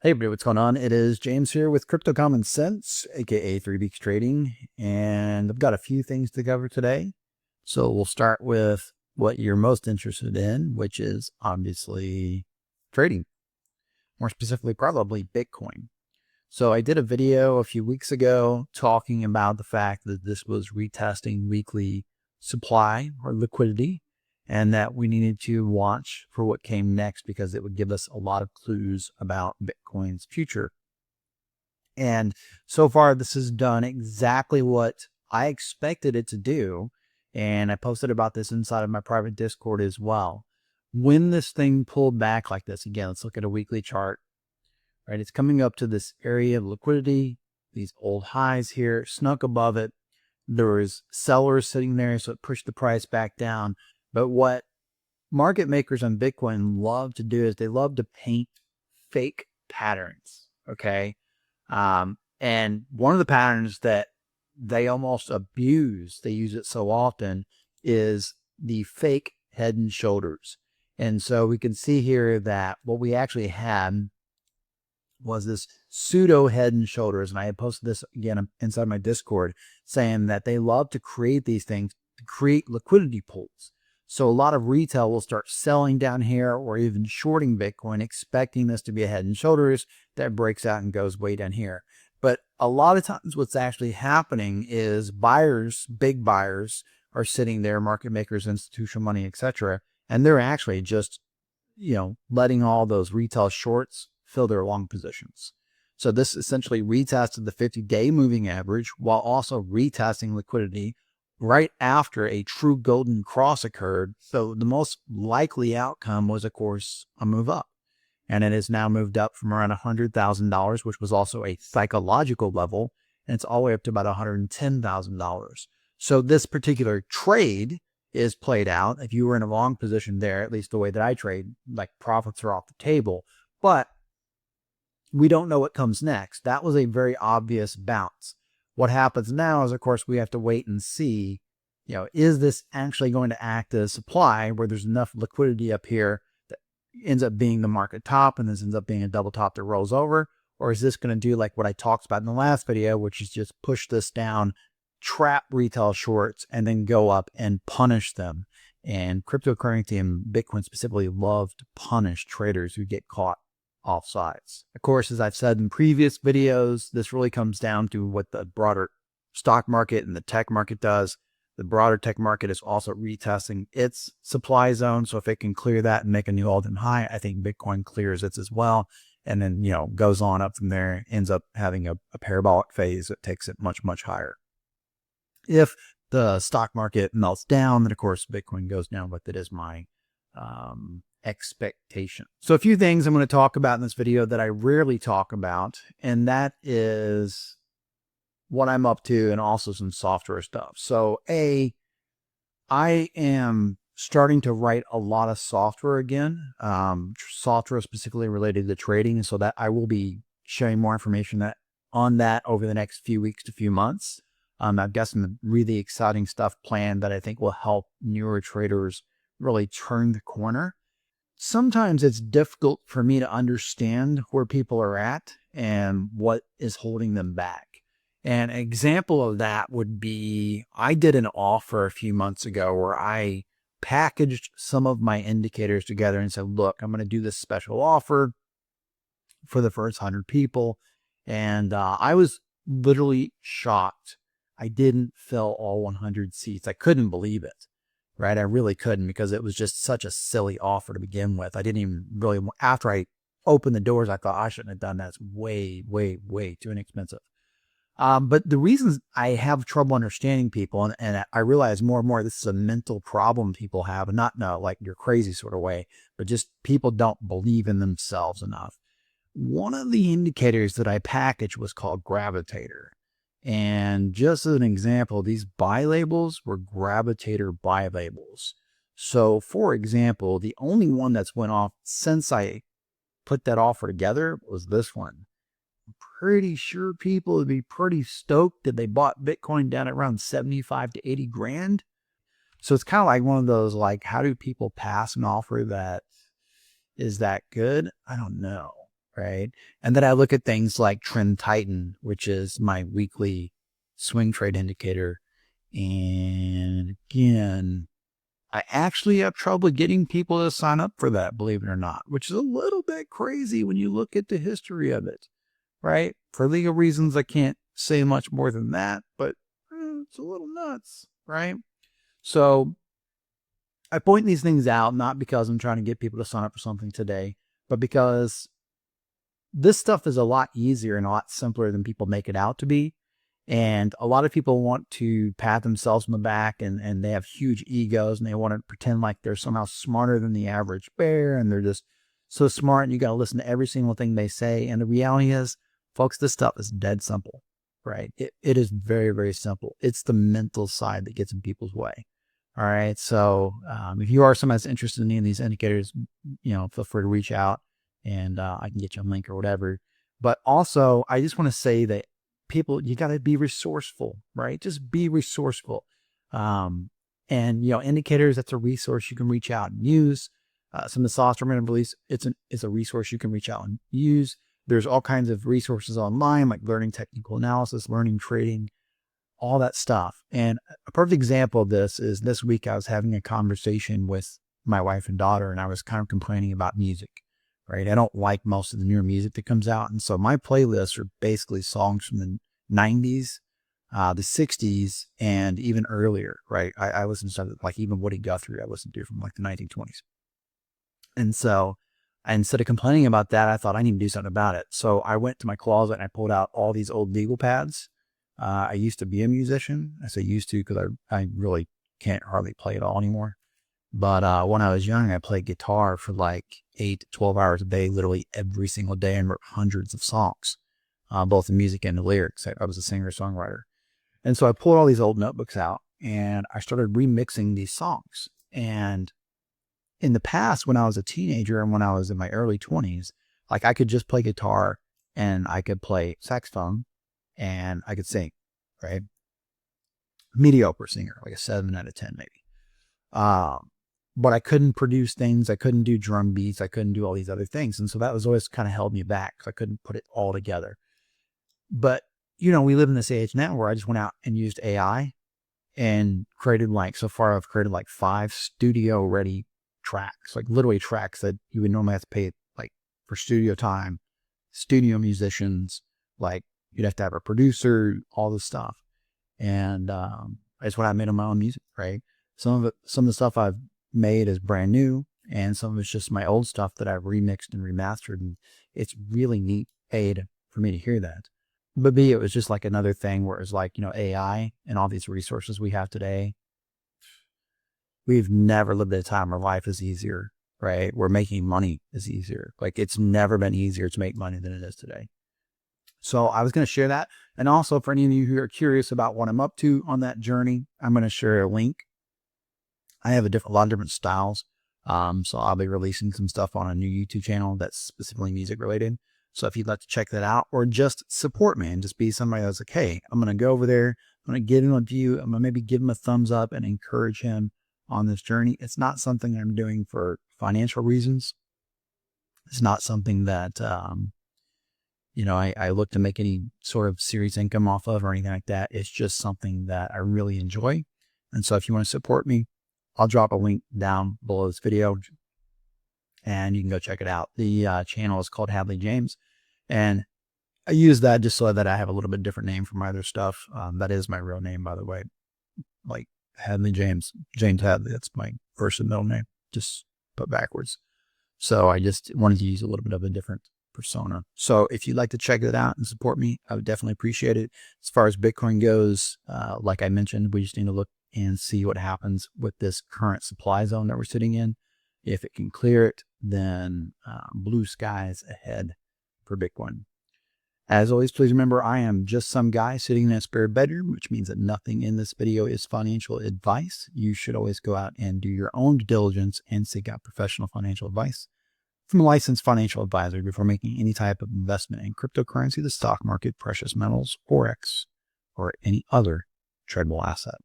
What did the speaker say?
Hey everybody, what's going on? It is James here with Crypto Common Sense, aka 3Beaks Trading, and I've got a few things to cover today. So we'll start with what you're most interested in, which is obviously trading, more specifically probably Bitcoin. So I did a video a few weeks ago talking about the fact that this was retesting weekly supply or liquidity, and that we needed to watch for what came next because it would give us a lot of clues about Bitcoin's future. And so far, this has done exactly what I expected it to do. And I posted about this inside of my private Discord as well. When this thing pulled back like this, again, let's look at a weekly chart, right? It's coming up to this area of liquidity, these old highs here, snuck above it. There was sellers sitting there, so it pushed the price back down. But what market makers on Bitcoin love to do is they love to paint fake patterns, okay? And one of the patterns that they almost abuse, they use it so often, is the fake head and shoulders. And so we can see here that what we actually had was this pseudo head and shoulders. And I had posted this again inside my Discord saying that they love to create these things to create liquidity pools. So a lot of retail will start selling down here or even shorting Bitcoin, expecting this to be a head and shoulders that breaks out and goes way down here. But a lot of times what's actually happening is buyers, big buyers, are sitting there, market makers, institutional money, etc., and they're actually just, letting all those retail shorts fill their long positions. So this essentially retested the 50-day moving average while also retesting liquidity right after a true golden cross occurred. So the most likely outcome was, of course, a move up. And it has now moved up from around $100,000, which was also a psychological level, and it's all the way up to about $110,000. So this particular trade is played out. If you were in a long position there, at least the way that I trade, like profits are off the table. But we don't know what comes next. That was a very obvious bounce. What happens now is, of course, we have to wait and see, is this actually going to act as supply where there's enough liquidity up here that ends up being the market top and this ends up being a double top that rolls over? Or is this going to do like what I talked about in the last video, which is just push this down, trap retail shorts, and then go up and punish them? And cryptocurrency and Bitcoin specifically love to punish traders who get caught offsides. Of course, as I've said in previous videos, this really comes down to what the broader stock market and the tech market does. The broader tech market is also retesting its supply zone. So if it can clear that and make a new all-time high, I think Bitcoin clears its as well. And then, goes on up from there, ends up having a parabolic phase that takes it much, much higher. If the stock market melts down, then of course Bitcoin goes down, but that is my expectation. So a few things I'm going to talk about in this video that I rarely talk about, and that is what I'm up to and also some software stuff. So I am starting to write a lot of software again, software specifically related to trading, so that I will be sharing more information on that over the next few weeks to few months. I've got some really exciting stuff planned that I think will help newer traders really turn the corner. Sometimes it's difficult for me to understand where people are at and what is holding them back. An example of that would be, I did an offer a few months ago where I packaged some of my indicators together and said, look, I'm going to do this special offer for the first 100 people. And I was literally shocked. I didn't fill all 100 seats. I couldn't believe it. Right? I really couldn't, because it was just such a silly offer to begin with. I didn't even really, after I opened the doors, I thought I shouldn't have done that. It's way, way, way too inexpensive. But the reasons I have trouble understanding people, and I realize more and more this is a mental problem people have, and not in a like you're crazy sort of way, but just people don't believe in themselves enough. One of the indicators that I packaged was called Gravitator. And just as an example, these buy labels were Gravitator buy labels. So for example, the only one that's went off since I put that offer together was this one. I'm pretty sure people would be pretty stoked that they bought Bitcoin down at around 75 to 80 grand. So it's kind of like one of those, like, how do people pass an offer that is that good? I don't know. right? And then I look at things like Trend Titan, which is my weekly swing trade indicator. And again, I actually have trouble getting people to sign up for that, believe it or not, which is a little bit crazy when you look at the history of it, right? For legal reasons, I can't say much more than that, but it's a little nuts, right? So I point these things out not because I'm trying to get people to sign up for something today, but because this stuff is a lot easier and a lot simpler than people make it out to be. And a lot of people want to pat themselves on the back and they have huge egos and they want to pretend like they're somehow smarter than the average bear and they're just so smart and you got to listen to every single thing they say. And the reality is, folks, this stuff is dead simple, right? It is very, very simple. It's the mental side that gets in people's way. All right. So if you are someone that's interested in any of these indicators, feel free to reach out and I can get you a link or whatever. But also, I just want to say that people, you got to be resourceful, right? Just be resourceful. And, indicators, that's a resource you can reach out and use. Some of the software I'm going to release, it's a resource you can reach out and use. There's all kinds of resources online, like learning technical analysis, learning trading, all that stuff. And a perfect example of this is this week I was having a conversation with my wife and daughter, and I was kind of complaining about music, right? I don't like most of the newer music that comes out. And so my playlists are basically songs from the 90s, the 60s, and even earlier, right? I listen to stuff like even Woody Guthrie, I listened to from like the 1920s. And so instead of complaining about that, I thought I need to do something about it. So I went to my closet and I pulled out all these old legal pads. I used to be a musician. I say used to because I really can't hardly play at all anymore. But when I was young, I played guitar for like 8 to 12 hours a day, literally every single day, and wrote hundreds of songs, both the music and the lyrics. I was a singer-songwriter. And so I pulled all these old notebooks out and I started remixing these songs. And in the past, when I was a teenager and when I was in my early 20s, like I could just play guitar and I could play saxophone and I could sing, right? Mediocre singer, like a 7 out of 10 maybe. But I couldn't produce things. I couldn't do drum beats. I couldn't do all these other things. And so that was always kind of held me back because I couldn't put it all together. But, we live in this age now where I just went out and used AI and created so far I've created like 5 studio ready tracks, like literally tracks that you would normally have to pay like for studio time, studio musicians, like you'd have to have a producer, all this stuff. And it's what I made on my own music, right? Some of the stuff I've made is brand new, and some of it's just my old stuff that I've remixed and remastered. And it's really neat, for me to hear that. But B, it was just like another thing where it was like, AI and all these resources we have today. We've never lived at a time where life is easier, right? Where making money is easier. Like it's never been easier to make money than it is today. So I was going to share that. And also for any of you who are curious about what I'm up to on that journey, I'm going to share a link. I have a lot of different styles. So I'll be releasing some stuff on a new YouTube channel that's specifically music related. So if you'd like to check that out or just support me and just be somebody that's like, hey, I'm going to go over there. I'm going to give him a view. I'm going to maybe give him a thumbs up and encourage him on this journey. It's not something I'm doing for financial reasons. It's not something that, I look to make any sort of serious income off of or anything like that. It's just something that I really enjoy. And so if you want to support me, I'll drop a link down below this video and you can go check it out. The channel is called Hadley James. And I use that just so that I have a little bit different name for my other stuff. That is my real name, by the way. Like Hadley James, James Hadley. That's my first and middle name, just put backwards. So I just wanted to use a little bit of a different persona. So if you'd like to check it out and support me, I would definitely appreciate it. As far as Bitcoin goes, like I mentioned, we just need to look and see what happens with this current supply zone that we're sitting in. If it can clear it, then blue skies ahead for Bitcoin. As always, please remember I am just some guy sitting in a spare bedroom, which means that nothing in this video is financial advice. You should always go out and do your own due diligence and seek out professional financial advice from a licensed financial advisor before making any type of investment in cryptocurrency, the stock market, precious metals, Forex, or any other tradable asset.